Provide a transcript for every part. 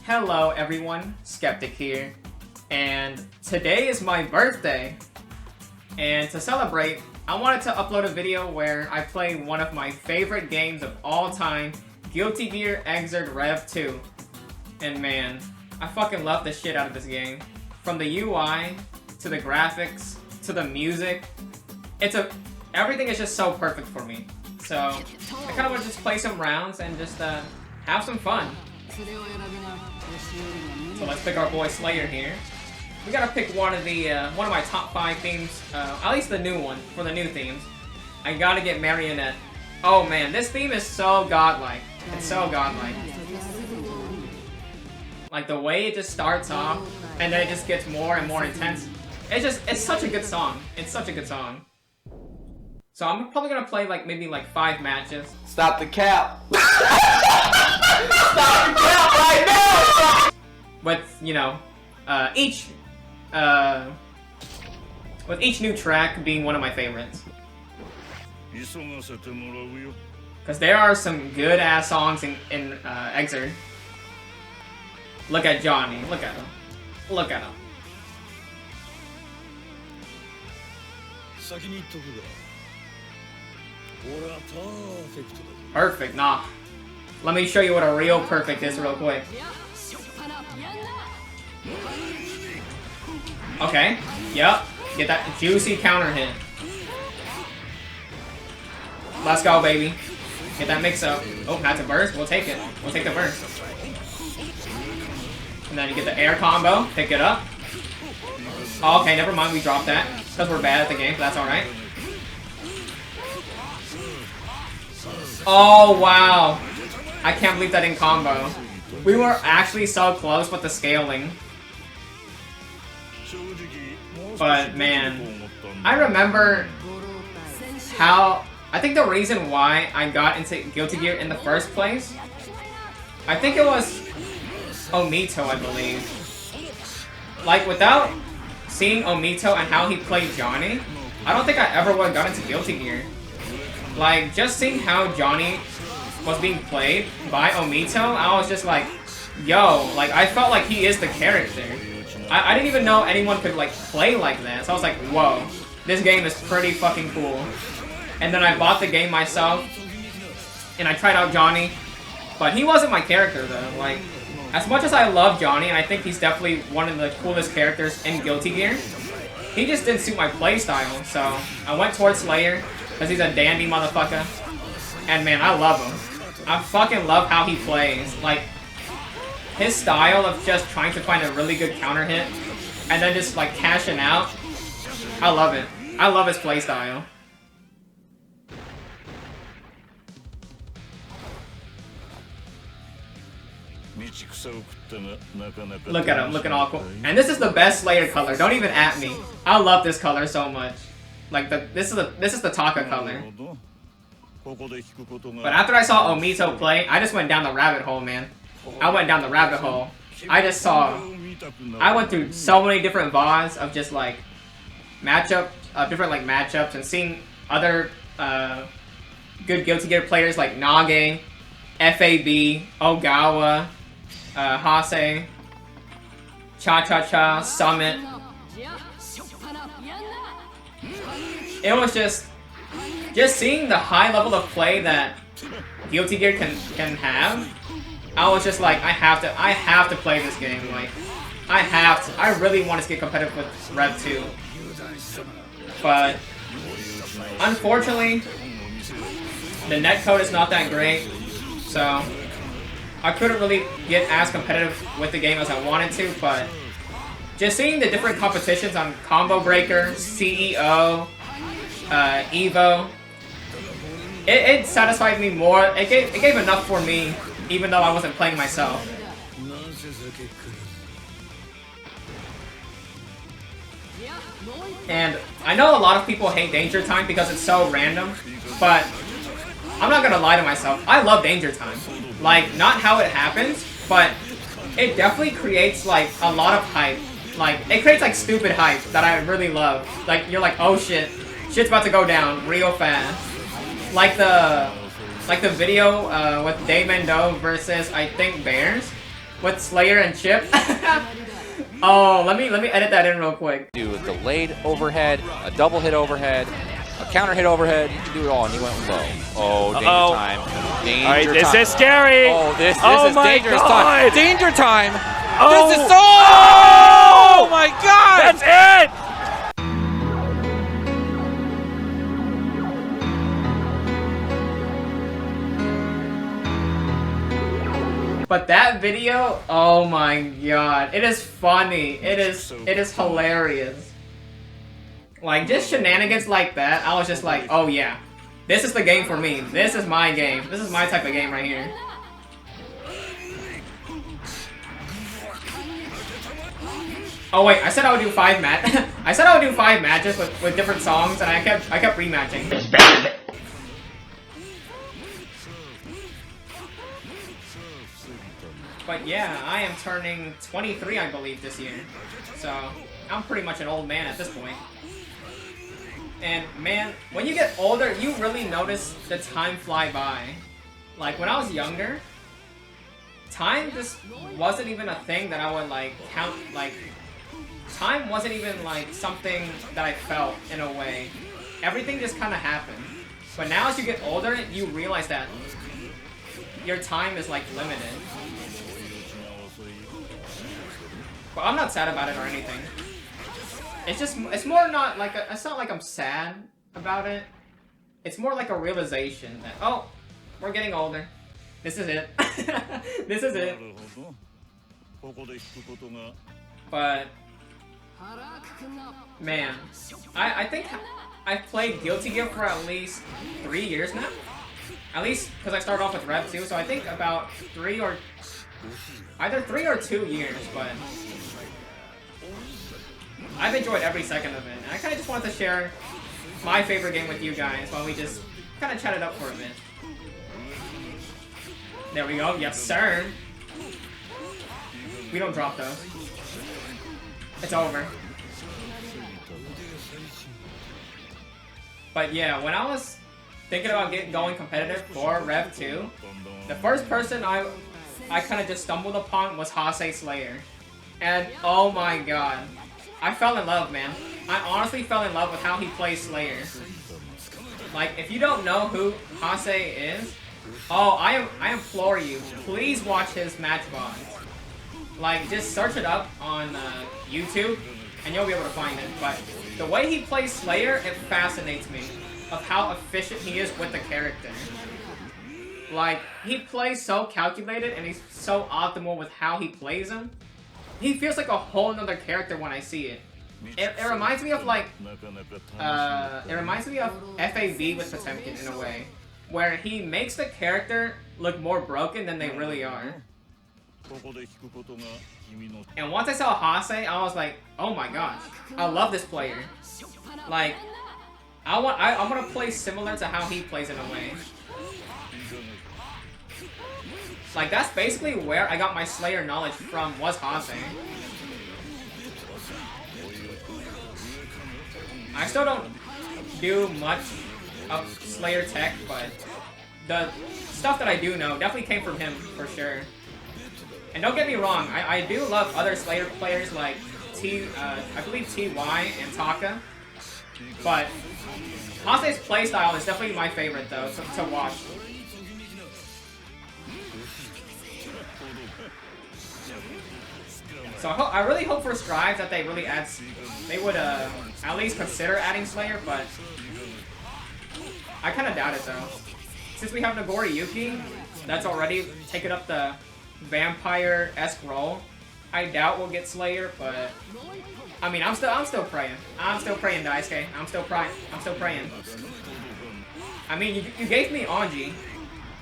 Hello everyone, Skeptic here, and today is my birthday, and to celebrate, I wanted to upload a video where I play one of my favorite games of all time, Guilty Gear Xrd Rev 2, and man, I fucking love the shit out of this game. From the UI, to the graphics, to the music, everything is just so perfect for me. So, I kind of want to just play some rounds and just have some fun. So let's pick our boy Slayer here. We gotta pick one of my top 5 themes, at least the new one, for the new themes. I gotta get Marionette. Oh man, this theme is so godlike. It's so godlike. Like the way it just starts off, and then it just gets more and more intense. It's such a good song. It's such a good song. So I'm probably gonna play maybe 5 matches. Stop the cap! Stop the cap right now! With, with each new track being one of my favorites. Because there are some good ass songs in Xrd. Look at Johnny, look at him. Look at him. Perfect, nah. Let me show you what a real perfect is real quick. Okay, yep. Get that juicy counter hit. Let's go, baby. Get that mix up. Oh, that's a burst. We'll take it. We'll take the burst. And then you get the air combo. Pick it up. Oh, okay, never mind. We dropped that. Because we're bad at the game, but that's alright. Oh, wow. I can't believe that in combo. We were actually so close with the scaling. But, man. I remember how... I think the reason why I got into Guilty Gear in the first place, I think it was Omito, I believe. Like, without seeing Omito and how he played Johnny, I don't think I ever would have got into Guilty Gear. Like, just seeing how Johnny was being played by Omito, I was just like, yo, like, I felt like he is the character. I didn't even know anyone could, play like that, so I was like, whoa, this game is pretty fucking cool. And then I bought the game myself, and I tried out Johnny, but he wasn't my character, though. Like, as much as I love Johnny, and I think he's definitely one of the coolest characters in Guilty Gear, he just didn't suit my playstyle, so I went towards Slayer, because he's a dandy motherfucker, and man, I love him. I fucking love how he plays. Like, his style of just trying to find a really good counter hit, and then just, cashing out, I love it. I love his playstyle. Look at him, looking all cool. And this is the best Slayer color, don't even at me. I love this color so much. Like, this is the Taka color. But after I saw Omito play, I just went down the rabbit hole, man. I went down the rabbit hole. I went through so many different VODs of just, matchups, and seeing other, good Guilty Gear players like Nage, FAB, Ogawa, Hase, Cha-Cha-Cha, Summit. It was just seeing the high level of play that Guilty Gear can have. I was just like, I have to play this game. Like, I really want to get competitive with Rev 2. But unfortunately, the netcode is not that great, so I couldn't really get as competitive with the game as I wanted to, but just seeing the different competitions on Combo Breaker, CEO, Evo, it satisfied me more. It gave enough for me, even though I wasn't playing myself. And I know a lot of people hate Danger Time because it's so random, but I'm not gonna lie to myself. I love Danger Time. Like, not how it happens, but it definitely creates, a lot of hype. Like, it creates, stupid hype that I really love. Like, you're like, oh shit, shit's about to go down real fast. Like the video with Dave Mendo versus, I think, Bears. With Slayer and Chip. Oh, let me edit that in real quick. Do a delayed overhead, a double hit overhead, a counter hit overhead. You can do it all, and he went low. Oh, danger time. Danger all right, time. this is scary. Oh, this is my dangerous God. time. Danger time. Oh. This is oh my God. That's it. But that video, oh my God, it is funny. It is hilarious. Like, just shenanigans like that, I was just like, oh yeah, this is the game for me. This is my game. This is my type of game right here. Oh wait, I said I would do 5 I said I would do 5 matches with different songs, and I kept rematching. But yeah, I am turning 23, I believe, this year. So, I'm pretty much an old man at this point. And man, when you get older, you really notice the time fly by. Like, when I was younger, time just wasn't even a thing that I would, like, count, like, time wasn't even, like, something that I felt, in a way. Everything just kind of happened. But now as you get older, you realize that your time is, like, limited. But I'm not sad about it or anything. It's more not like it's not like I'm sad about it. It's more like a realization that, oh, we're getting older. This is it. This is it. But man, I think I've played Guilty Gear for at least 3 years now. At least because I started off with Rev 2, so I think about either 3 or 2 years, but I've enjoyed every second of it. And I kind of just wanted to share my favorite game with you guys while we just kind of chat it up for a bit. There we go. Yes, sir. We don't drop those. It's over. But yeah, when I was thinking about going competitive for Rev 2, the first person I kind of just stumbled upon was Hase Slayer. And oh my God. I fell in love, man. I honestly fell in love with how he plays Slayer. Like, if you don't know who Hase is, oh, I implore you, please watch his match VODs. Like, just search it up on YouTube, and you'll be able to find it. But the way he plays Slayer, it fascinates me, of how efficient he is with the character. Like, he plays so calculated, and he's so optimal with how he plays him. He feels like a whole nother character when I see it. It reminds me of like, it reminds me of FAV with Potemkin in a way, where he makes the character look more broken than they really are. And once I saw Hase, I was like, oh my gosh, I love this player. Like, I want to play similar to how he plays in a way. Like, that's basically where I got my Slayer knowledge from, was Hase. I still don't do much of Slayer tech, but the stuff that I do know definitely came from him, for sure. And don't get me wrong, I do love other Slayer players like I believe TY and Taka. But Hase's playstyle is definitely my favorite, though, to watch. So I really hope for Strive that they really they would at least consider adding Slayer, but I kind of doubt it though. Since we have Nagori Yuki, that's already taken up the vampire-esque role, I doubt we'll get Slayer, but I mean, I'm still praying. I'm still praying, Daisuke. I'm still praying. I mean, you gave me Anji.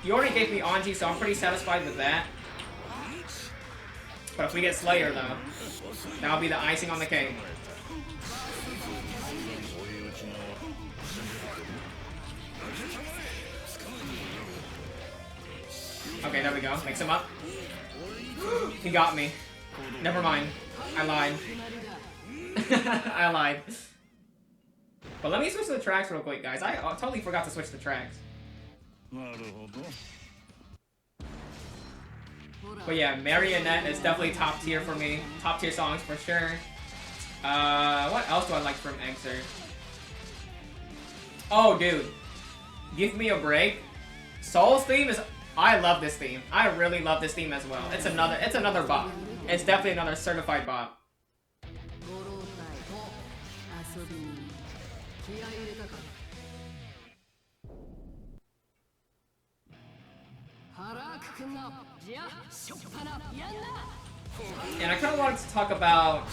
You already gave me Anji, so I'm pretty satisfied with that. But if we get Slayer, though, that'll be the icing on the cake. Okay, there we go. Mix him up. He got me. Never mind. I lied. I lied. But let me switch to the tracks real quick, guys. I totally forgot to switch the tracks. But yeah, Marionette is definitely top tier for me. Top tier songs for sure. What else do I like from Xrd? Oh, dude. Give Me a Break. Soul's theme is... I love this theme. I really love this theme as well. It's another bop. It's definitely another certified bop. And I kind of wanted to talk about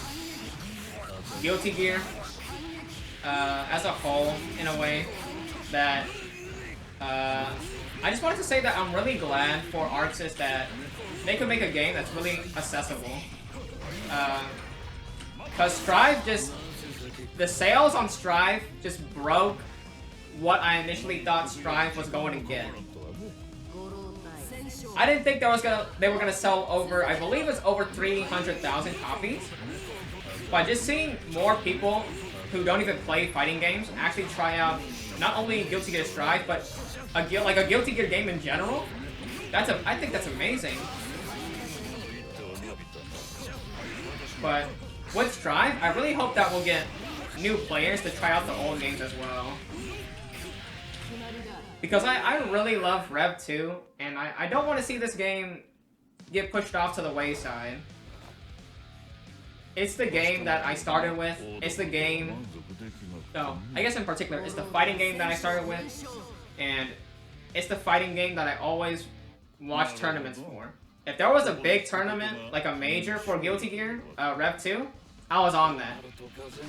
Guilty Gear as a whole, in a way that I just wanted to say that I'm really glad for artists that they can make a game that's really accessible. Because Strive just... The sales on Strive just broke what I initially thought Strive was going to get. I didn't think they were gonna sell over, I believe it's over 300,000 copies. But just seeing more people who don't even play fighting games actually try out not only Guilty Gear Strive, but a Guilty Gear game in general, I think that's amazing. But with Strive, I really hope that we'll get new players to try out the old games as well. Because I really love Rev 2, and I don't want to see this game get pushed off to the wayside. It's the game that I started with. It's the game... No, I guess in particular, it's the fighting game that I started with. And it's the fighting game that I always watch tournaments for. If there was a big tournament, like a major for Guilty Gear, Rev 2, I was on that.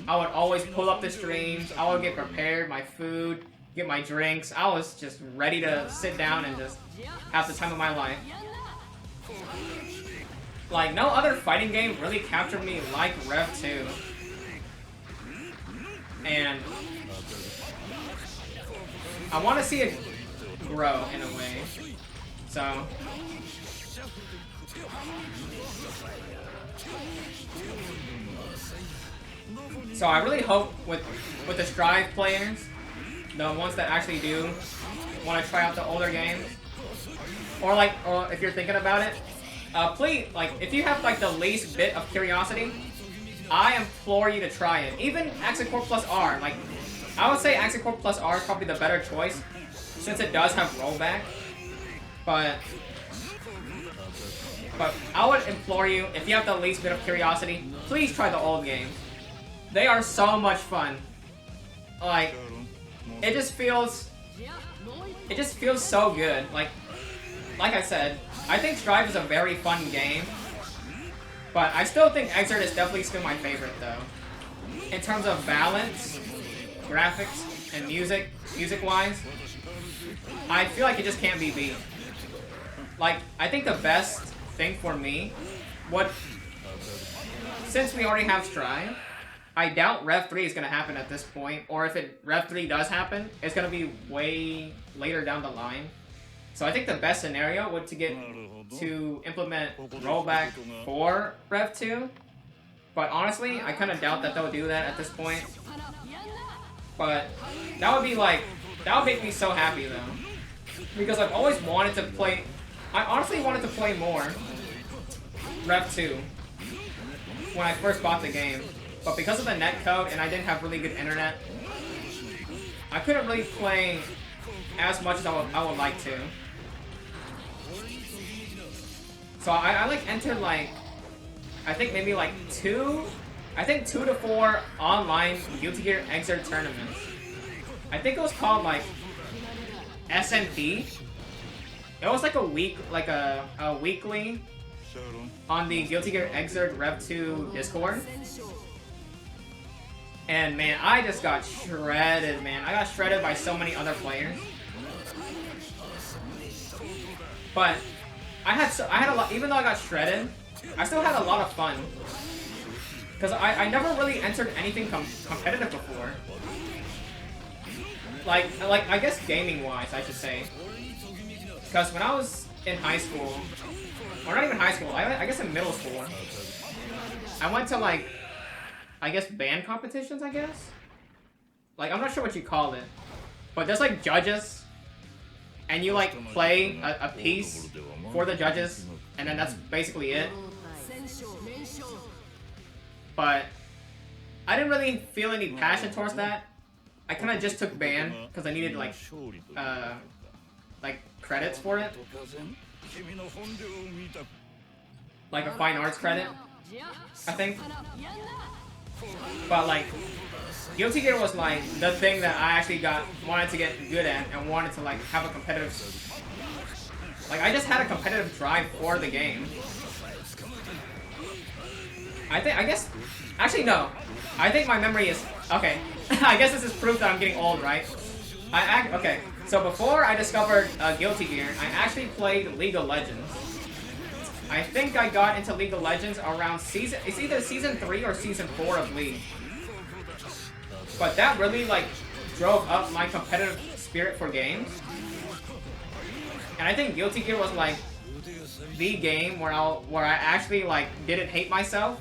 I would always pull up the streams, I would get prepared, my food, get my drinks. I was just ready to sit down and just have the time of my life. Like, no other fighting game really captured me like Rev 2. And I want to see it grow in a way. So I really hope with the Strive players, the ones that actually do want to try out the older games, or if you're thinking about it, please, like, if you have like the least bit of curiosity, I implore you to try it. Even Axicorp Plus R, like, I would say Axicorp Plus R is probably the better choice, since it does have rollback. But I would implore you, if you have the least bit of curiosity, please try the old games. They are so much fun. Like, it just feels so good. Like I said, I think Strive is a very fun game, but I still think Xrd is definitely still my favorite though. In terms of balance, graphics, and music-wise, I feel like it just can't be beat. Like, I think the best thing for me, since we already have Strive, I doubt Rev 3 is going to happen at this point, or if Rev 3 does happen, it's going to be way later down the line. So I think the best scenario would to implement rollback for Rev 2, but honestly, I kind of doubt that they'll do that at this point. But that would make me so happy though, because I've always wanted to play. I honestly wanted to play more Rev 2 when I first bought the game. But because of the netcode and I didn't have really good internet, I couldn't really play as much as I would like to. So I like entered like, I think maybe like 2 to 4 online Guilty Gear Xrd tournaments. I think it was called like SMP. It was like a weekly on the Guilty Gear Xrd Rev 2 Discord. And man, I just got shredded, man. I got shredded by so many other players. But I had a lot, even though I got shredded, I still had a lot of fun. Because I never really entered anything competitive before. Like I guess gaming-wise, I should say. Because when I was in high school, or not even high school, I guess in middle school, I went to like, I guess band competitions, I guess? Like, I'm not sure what you call it. But there's like judges, and you like play a piece for the judges and then that's basically it. But I didn't really feel any passion towards that. I kind of just took ban because I needed like credits for it, like a fine arts credit, I think. But like, Guilty Gear was like the thing that I actually wanted to get good at and wanted to like have a competitive. Like I just had a competitive drive for the game. I guess, actually no. I think my memory is, okay. I guess this is proof that I'm getting old, right? Okay, so before I discovered Guilty Gear, I actually played League of Legends. I think I got into League of Legends around it's either season 3 or season 4 of League. But that really like drove up my competitive spirit for games. And I think Guilty Gear was like the game where I actually like didn't hate myself,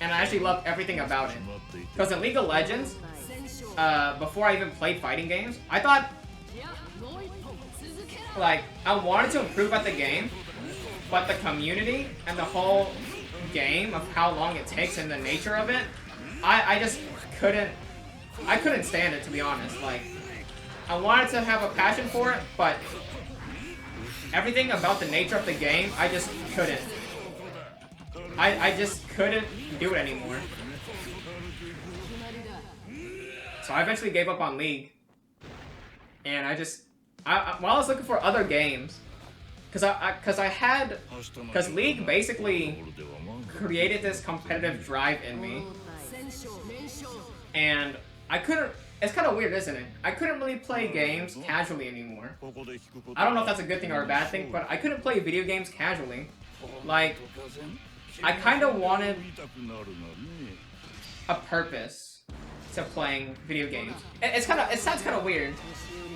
and I actually loved everything about it. Because in League of Legends, before I even played fighting games, I thought like I wanted to improve at the game, but the community and the whole game of how long it takes and the nature of it, I just couldn't stand it, to be honest. Like I wanted to have a passion for it, but everything about the nature of the game, I just couldn't. I just couldn't do it anymore. So I eventually gave up on League. And while I was looking for other games, because League basically created this competitive drive in me. And I couldn't, it's kind of weird, isn't it? I couldn't really play games casually anymore. I don't know if that's a good thing or a bad thing, but I couldn't play video games casually. Like, I kind of wanted a purpose to playing video games. It sounds kind of weird,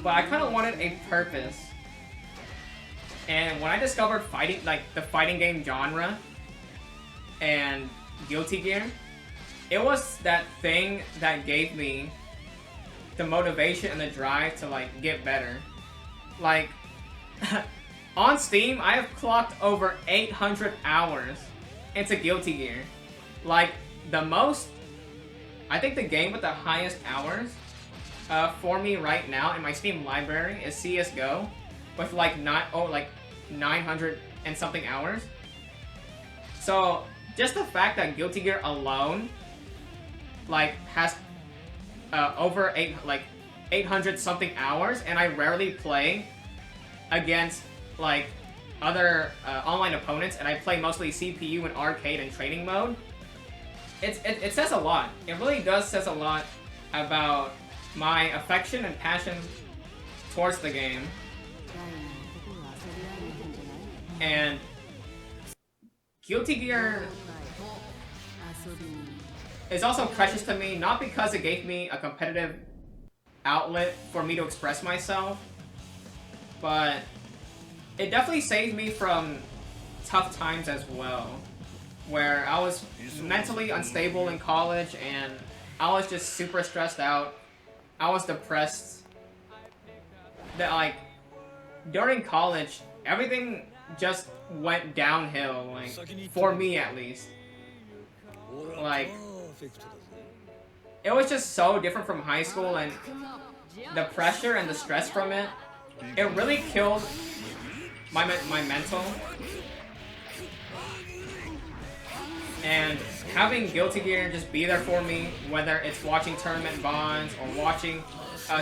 but I kind of wanted a purpose. And when I discovered fighting, like the fighting game genre and Guilty Gear, it was that thing that gave me the motivation and the drive to like get better. Like on Steam, I have clocked over 800 hours into Guilty Gear. Like the most, I think the game with the highest hours for me right now in my Steam library is CS:GO, with like 900 and something hours. So just the fact that Guilty Gear alone like has over 800 something hours, and I rarely play against like other online opponents, and I play mostly CPU and arcade and training mode. It says a lot. It really does says a lot about my affection and passion towards the game. And Guilty Gear is also precious to me, not because it gave me a competitive outlet for me to express myself, but it definitely saved me from tough times as well, where I was mentally unstable in college and I was just super stressed out. I was depressed. That like during college, everything just went downhill, like for me at least. Like it was just so different from high school, and the pressure and the stress from it, it really killed my mental. And having Guilty Gear just be there for me, whether it's watching tournament bonds or watching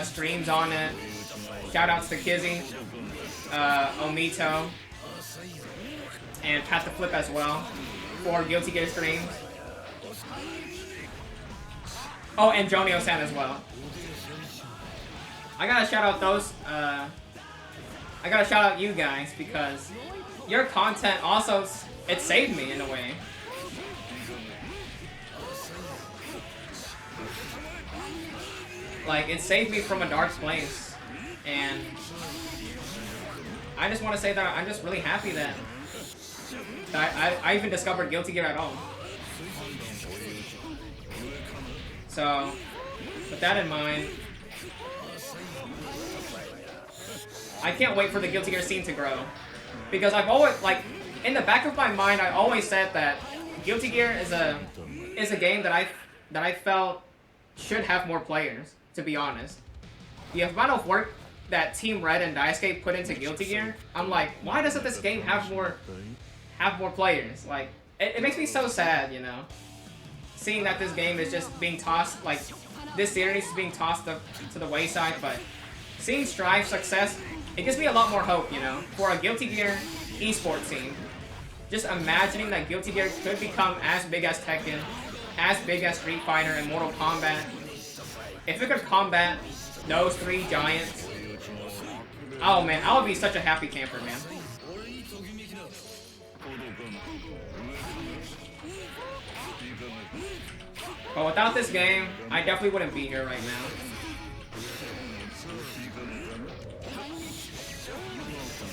streams on it. Shoutouts to Kizzy, Omito, and Pat the Flip as well for Guilty Gear streams. Oh, and Jonio-san as well. I gotta shout out those. I gotta shout out you guys because your content also it saved me in a way. Like it saved me from a dark place, and I just want to say that I'm just really happy that I even discovered Guilty Gear at all. So, with that in mind, I can't wait for the Guilty Gear scene to grow. Because I've always, like, in the back of my mind, I always said that Guilty Gear is a game that I felt should have more players, to be honest. The amount of work that Team Red and Daisuke put into Guilty Gear, I'm like, why doesn't this game have more players? Like, it makes me so sad, you know, seeing that this game is just being tossed, like, this series is being tossed to the wayside. But seeing Strive's success, it gives me a lot more hope, you know, for a Guilty Gear esports team. Just imagining that Guilty Gear could become as big as Tekken, as big as Street Fighter and Mortal Kombat. If it could combat those three giants, oh man, I would be such a happy camper, man. But without this game, I definitely wouldn't be here right now.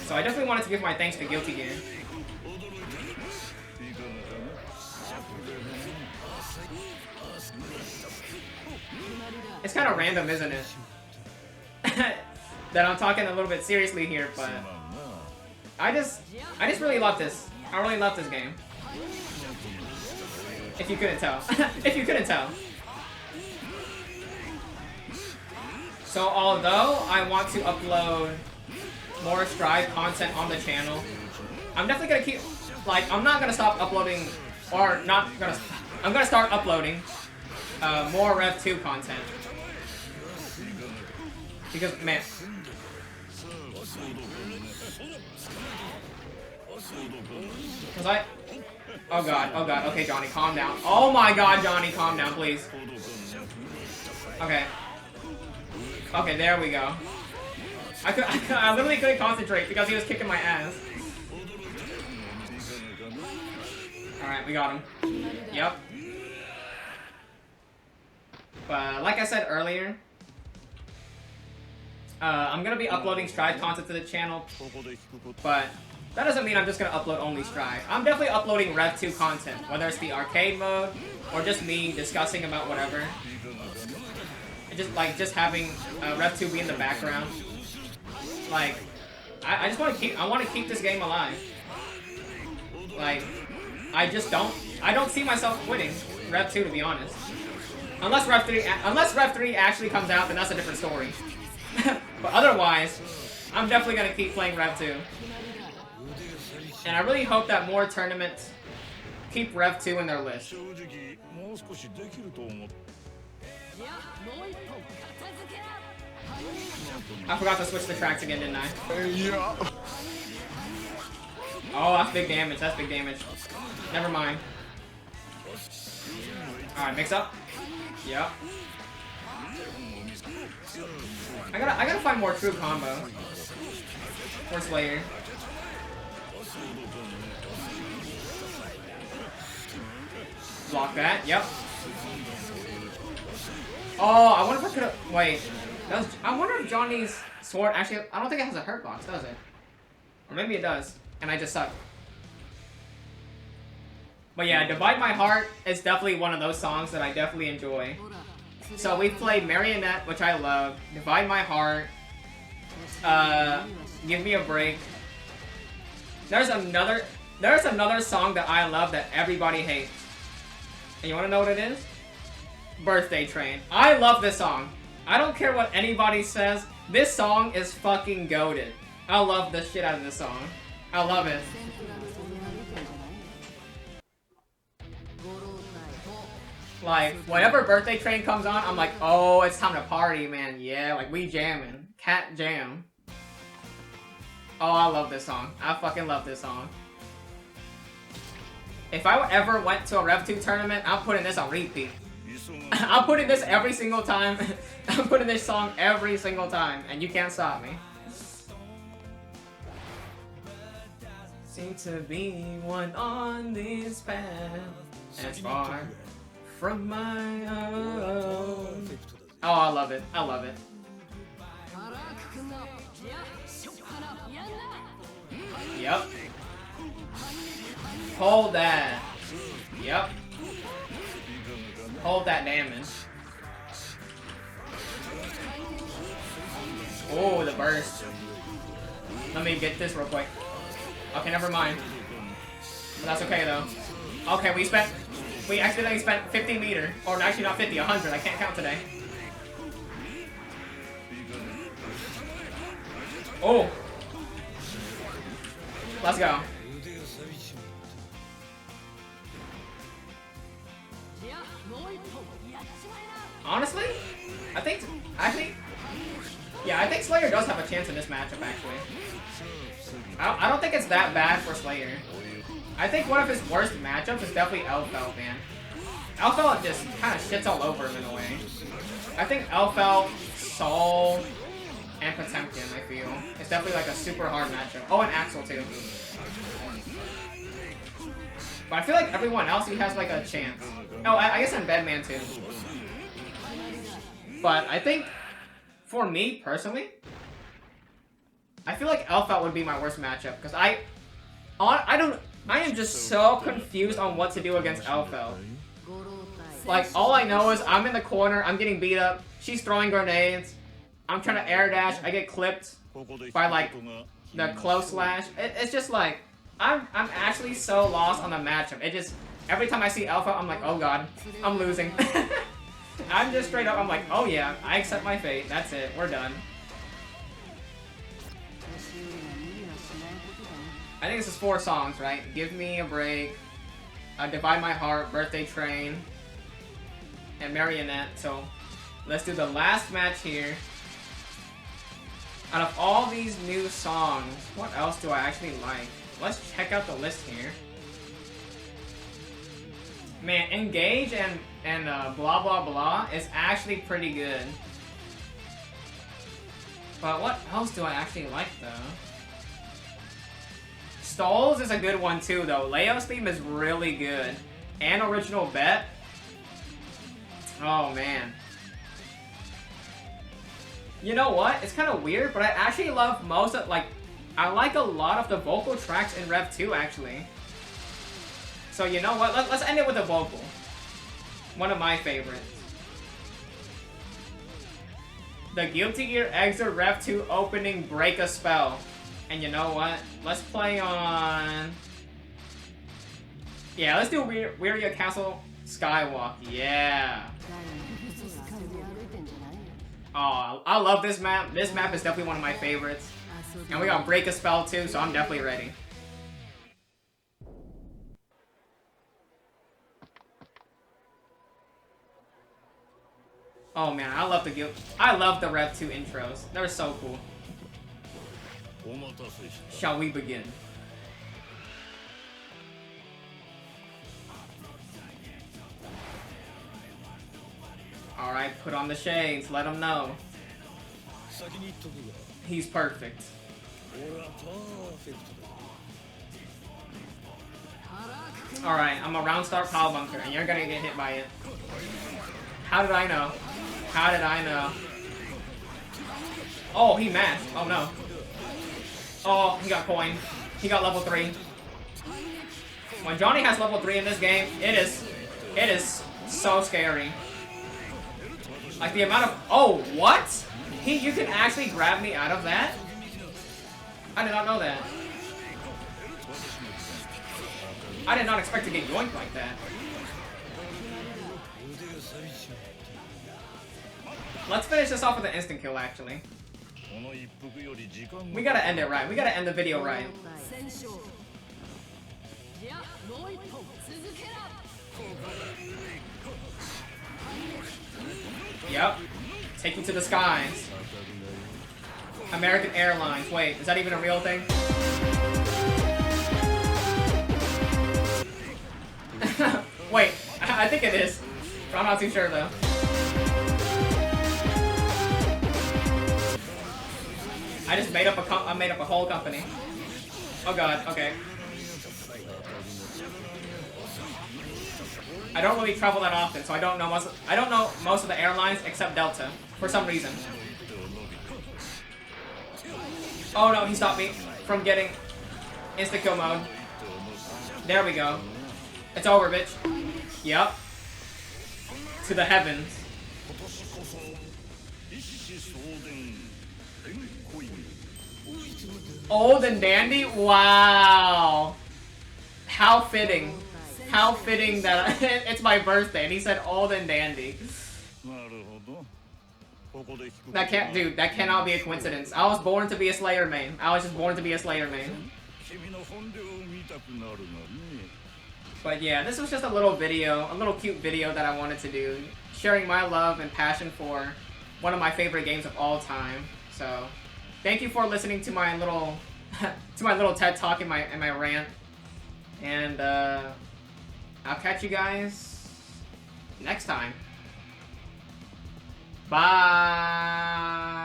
So I definitely wanted to give my thanks to Guilty Gear. It's kind of random, isn't it? That I'm talking a little bit seriously here, but I just really love this. I really love this game. If you couldn't tell. If you couldn't tell. So although I want to upload more Strive content on the channel, I'm definitely gonna keep, like, I'm not gonna stop uploading, or not gonna, I'm gonna start uploading more Rev 2 content. Because, man. Because oh god, okay, Johnny, calm down. Oh my god, Johnny, calm down, please. Okay. Okay, there we go. I literally couldn't concentrate because he was kicking my ass. Alright, we got him. Yep. But, like I said earlier, I'm gonna be uploading Strive content to the channel, but that doesn't mean I'm just gonna upload only Strive. I'm definitely uploading Rev 2 content, whether it's the arcade mode, or just me discussing about whatever. Just having Rev 2 be in the background. Like, I just want to keep this game alive. Like, I don't see myself quitting Rev 2, to be honest. Unless Rev 3 actually comes out, then that's a different story. But otherwise, I'm definitely gonna keep playing Rev 2. And I really hope that more tournaments keep Rev 2 in their list. I forgot to switch the tracks again, didn't I? Yeah. Oh, that's big damage. That's big damage. Never mind. Alright, mix up. Yep. I gotta find more true combos. For Slayer. Block that. Yep. Oh, I wonder if I could have. Wait. I wonder if Johnny's sword actually. I don't think it has a hurt box, does it? Or maybe it does, and I just suck. But yeah, Divide My Heart is definitely one of those songs that I definitely enjoy. So we played Marionette, which I love. Divide My Heart. Give Me a Break. There's another song that I love that everybody hates. And you wanna know what it is? Birthday Train. I love this song. I don't care what anybody says. This song is fucking goated. I love the shit out of this song. I love it. Like, whenever Birthday Train comes on, I'm like, oh, it's time to party, man. Yeah, like, we jamming. Cat jam. Oh, I love this song. I fucking love this song. If I ever went to a Rev 2 tournament, I'm putting this on repeat. I'm putting this every single time. I'm putting this song every single time, and you can't stop me. Seem to be one on this path, as far from my own. Oh, I love it. I love it. Yep. Hold that. Yep. Hold that damage. Oh, the burst. Let me get this real quick. Okay, never mind. That's okay though. Okay, we accidentally spent 50 meter. Or actually not 50, 100. I can't count today. Oh. Let's go. Honestly, I think Slayer does have a chance in this matchup, actually. I don't think it's that bad for Slayer. I think one of his worst matchups is definitely Elfelt, man. Elfelt just kind of shits all over him in a way. I think Elfelt, Soul, and Potemkin, I feel. It's definitely like a super hard matchup. Oh, and Axel, too. But I feel like everyone else, he has like a chance. Oh, I guess I'm Bedman, too. But I think, for me, personally, I feel like Elfelt would be my worst matchup. Because I am just so confused on what to do against Elfelt. Like, all I know is I'm in the corner, I'm getting beat up, she's throwing grenades, I'm trying to air dash, I get clipped by, like, the close slash. It's just like, I'm actually so lost on the matchup. It just, every time I see Elfelt, I'm like, oh god, I'm losing. I'm just straight up, I'm like, oh yeah, I accept my fate, that's it, we're done. I think this is 4 songs, right? Give Me a Break, Divide My Heart, Birthday Train, and Marionette. So let's do the last match here. Out of all these new songs, what else do I actually like? Let's check out the list here. Man, Engage and Blah Blah Blah is actually pretty good. But what else do I actually like, though? Stalls is a good one, too, though. Leo's theme is really good. And Original Bet. Oh, man. You know what? It's kind of weird, but I actually love most of, like, I like a lot of the vocal tracks in Rev 2, actually. So, you know what? Let's end it with a vocal. One of my favorites. The Guilty Gear Xrd Rev 2 opening Break a Spell. And you know what? Let's play on... Yeah, let's do Weirya Castle Skywalk. Yeah. Oh, I love this map. This map is definitely one of my favorites. And we got Break a Spell too, so I'm definitely ready. Oh man, I love the Rev 2 intros. They're so cool. Shall we begin? Alright, put on the shades, let him know. He's perfect. Alright, I'm a round start power bunker, and you're gonna get hit by it. How did I know? How did I know? Oh, he mashed. Oh no. Oh, he got coin. He got level 3. When Johnny has level 3 in this game, it is so scary. Like the amount of... Oh, what? You can actually grab me out of that? I did not know that. I did not expect to get yoinked like that. Let's finish this off with an instant kill, actually. We gotta end it right. We gotta end the video right. Yep. Take you to the skies. American Airlines. Wait, is that even a real thing? Wait, I think it is. But I'm not too sure though. I just made up a whole company. Oh god, okay. I don't really travel that often, so I don't know most of the airlines except Delta for some reason. Oh no, he stopped me from getting instant kill mode. There we go. It's over, bitch. Yep. To the heavens. Old and dandy? Wow. How fitting. How fitting that it's my birthday, and he said old and dandy. That can't, dude, that cannot be a coincidence. I was born to be a Slayer main. I was just born to be a Slayer main. But yeah, this was just a little video, a little cute video that I wanted to do, sharing my love and passion for one of my favorite games of all time. So, thank you for listening to my little, to my little TED talk and my rant. And I'll catch you guys next time. Bye.